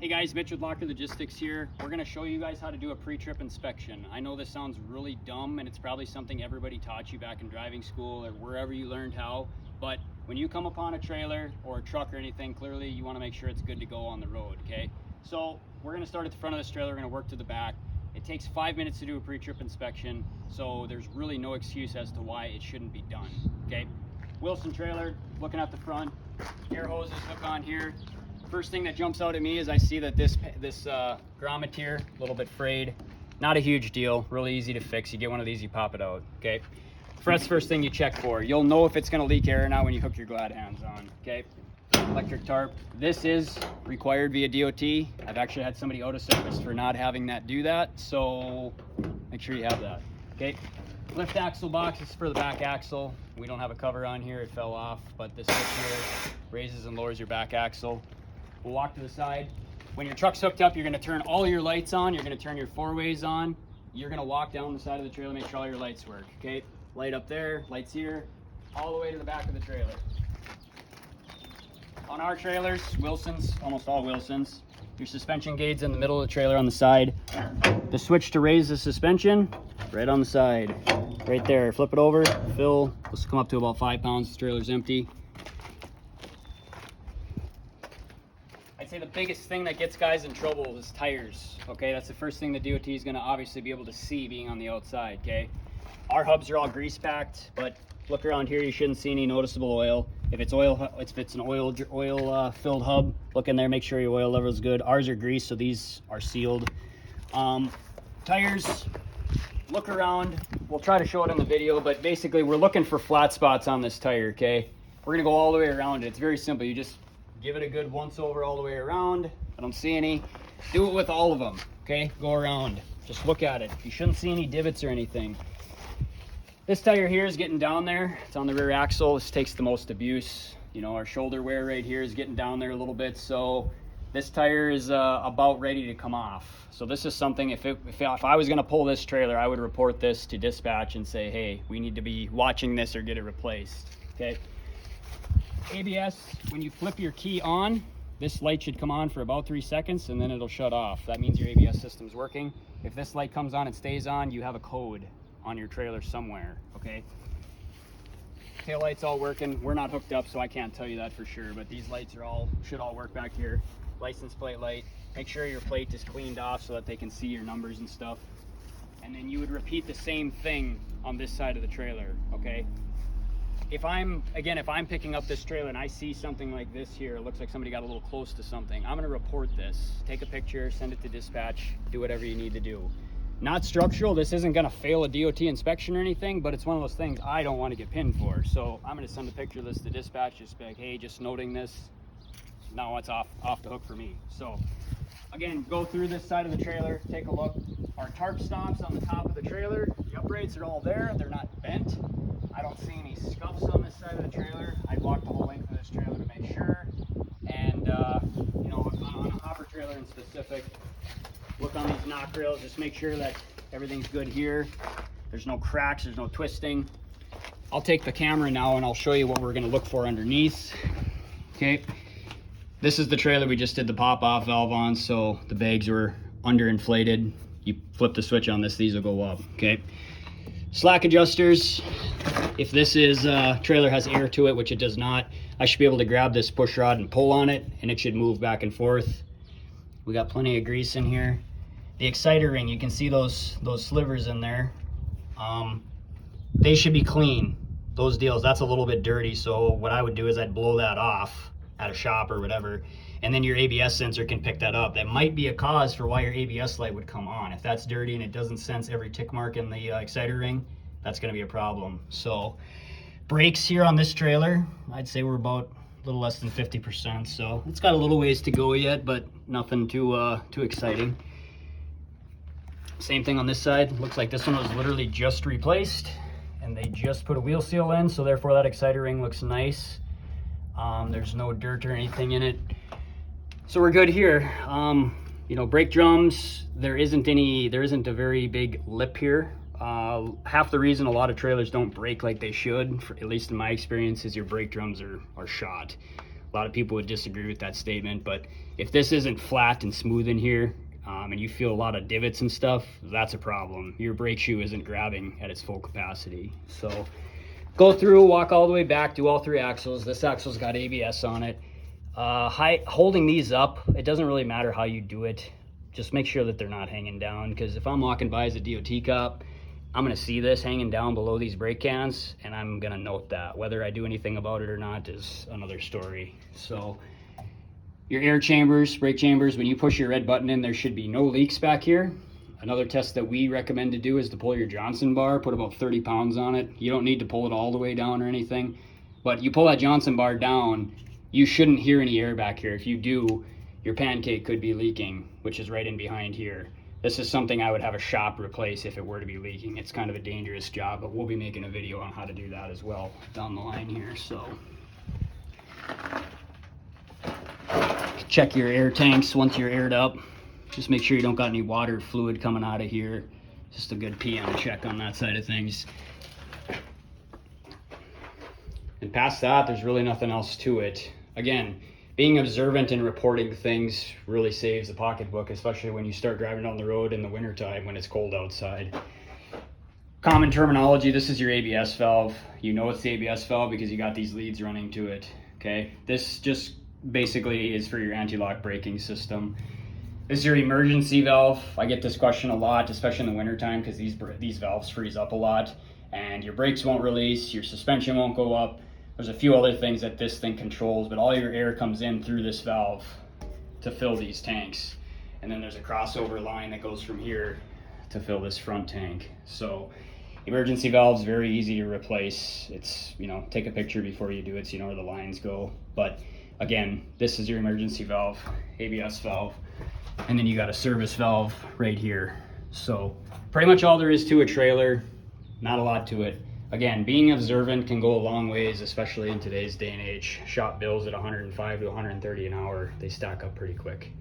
Hey guys, Mitch with Lacher Logistics here. We're going to show you guys how to do a pre-trip inspection. I know this sounds really dumb and it's probably something everybody taught you back in driving school or wherever you learned how, but when you come upon a trailer or a truck or anything, clearly you want to make sure it's good to go on the road, okay? So we're going to start at the front of this trailer, we're going to work to the back. It takes 5 minutes to do a pre-trip inspection, so there's really no excuse as to why it shouldn't be done, okay? Wilson trailer, looking at the front, air hoses hook on here. First thing that jumps out at me is I see that this grommet here, a little bit frayed. Not a huge deal, really easy to fix. You get one of these, you pop it out, okay? That's the first thing you check for. You'll know if it's gonna leak air or not when you hook your glad hands on, okay? Electric tarp. This is required via DOT. I've actually had somebody out of service for not having that do that, so make sure you have that, okay? Lift axle box is for the back axle. We don't have a cover on here, it fell off, but this switch here raises and lowers your back axle. We'll walk to the side. When your truck's hooked up, you're gonna turn all your lights on. You're gonna turn your four-ways on. You're gonna walk down the side of the trailer, make sure all your lights work, okay? Light up there, lights here, all the way to the back of the trailer. On our trailers, Wilsons, almost all Wilsons, your suspension gate's in the middle of the trailer on the side. The switch to raise the suspension, right on the side, right there. Flip it over, fill. This will come up to about 5 pounds. The trailer's empty. I'd say the biggest thing that gets guys in trouble is tires, okay? That's the first thing the DOT is gonna obviously be able to see being on the outside, okay? Our hubs are all grease packed, but look around here, you shouldn't see any noticeable oil. If it's an oil filled hub, look in there, make sure your oil level is good. Ours are grease, so these are sealed. Tires, look around. We'll try to show it in the video, but basically we're looking for flat spots on this tire, okay? We're gonna go all the way around it. It's very simple. You just give it a good once over all the way around. I don't see any. Do it with all of them, okay? Go around, just look at it. You shouldn't see any divots or anything. This tire here is getting down there. It's on the rear axle. This takes the most abuse. You know, our shoulder wear right here is getting down there a little bit. So this tire is about ready to come off. So this is something, if I was gonna pull this trailer, I would report this to dispatch and say, hey, we need to be watching this or get it replaced, okay? ABS, when you flip your key on, this light should come on for about 3 seconds and then it'll shut off. That means your ABS system's working. If this light comes on and stays on, you have a code on your trailer somewhere, okay? Tail lights all working. We're not hooked up, so I can't tell you that for sure, but these lights should all work back here. License plate light. Make sure your plate is cleaned off so that they can see your numbers and stuff. And then you would repeat the same thing on this side of the trailer, okay? If I'm picking up this trailer and I see something like this here, it looks like somebody got a little close to something, I'm gonna report this. Take a picture, send it to dispatch, do whatever you need to do. Not structural, this isn't gonna fail a DOT inspection or anything, but it's one of those things I don't wanna get pinned for. So I'm gonna send a picture of this to dispatch, just be like, hey, just noting this. Now it's off the hook for me. So again, go through this side of the trailer, take a look. Our tarp stops on the top of the trailer, the uprights are all there, they're not bent. I don't see any scuffs on this side of the trailer. I walked the whole length of this trailer to make sure. And you know, on a hopper trailer in specific, look on these knock rails, just make sure that everything's good here. There's no cracks, there's no twisting. I'll take the camera now and I'll show you what we're gonna look for underneath. Okay, this is the trailer we just did the pop-off valve on, so the bags were underinflated. You flip the switch on this, these will go up, okay? Slack adjusters, if this trailer has air to it, which it does not, I should be able to grab this push rod and pull on it, and it should move back and forth. We got plenty of grease in here. The exciter ring, you can see those slivers in there. They should be clean, those deals. That's a little bit dirty, so what I would do is I'd blow that off at a shop or whatever, and then your ABS sensor can pick that up. That might be a cause for why your ABS light would come on. If that's dirty and it doesn't sense every tick mark in the exciter ring, that's gonna be a problem. So brakes here on this trailer, I'd say we're about a little less than 50%, so it's got a little ways to go yet, but nothing too exciting. Same thing on this side. Looks like this one was literally just replaced and they just put a wheel seal in, so therefore that exciter ring looks nice. There's no dirt or anything in it, so we're good here. You know, brake drums, there isn't a very big lip here. Half the reason a lot of trailers don't brake like they should, at least in my experience, is your brake drums are shot. A lot of people would disagree with that statement, but if this isn't flat and smooth in here, and you feel a lot of divots and stuff, that's a problem. Your brake shoe isn't grabbing at its full capacity. So go through, walk all the way back, do all 3 axles. This axle's got ABS on it. Holding these up, it doesn't really matter how you do it. Just make sure that they're not hanging down, because if I'm walking by as a DOT cop, I'm gonna see this hanging down below these brake cans, and I'm gonna note that. Whether I do anything about it or not is another story. So your air chambers, brake chambers, when you push your red button in, there should be no leaks back here. Another test that we recommend to do is to pull your Johnson bar, put about 30 pounds on it. You don't need to pull it all the way down or anything, but you pull that Johnson bar down, you shouldn't hear any air back here. If you do, your pancake could be leaking, which is right in behind here. This is something I would have a shop replace if it were to be leaking. It's kind of a dangerous job, but we'll be making a video on how to do that as well down the line here. So check your air tanks once you're aired up. Just make sure you don't got any water fluid coming out of here. Just a good PM check on that side of things. And past that, there's really nothing else to it. Again, being observant and reporting things really saves the pocketbook, especially when you start driving down the road in the wintertime when it's cold outside. Common terminology, this is your ABS valve. You know it's the ABS valve because you got these leads running to it, okay? This just basically is for your anti-lock braking system. This is your emergency valve. I get this question a lot, especially in the wintertime, because these valves freeze up a lot and your brakes won't release, your suspension won't go up. There's a few other things that this thing controls, but all your air comes in through this valve to fill these tanks. And then there's a crossover line that goes from here to fill this front tank. So emergency valves, very easy to replace. It's, you know, take a picture before you do it so you know where the lines go. But again, this is your emergency valve, ABS valve. And then you got a service valve right here. So pretty much all there is to a trailer, not a lot to it. Again, being observant can go a long ways, especially in today's day and age. Shop bills at 105 to 130 an hour, they stack up pretty quick.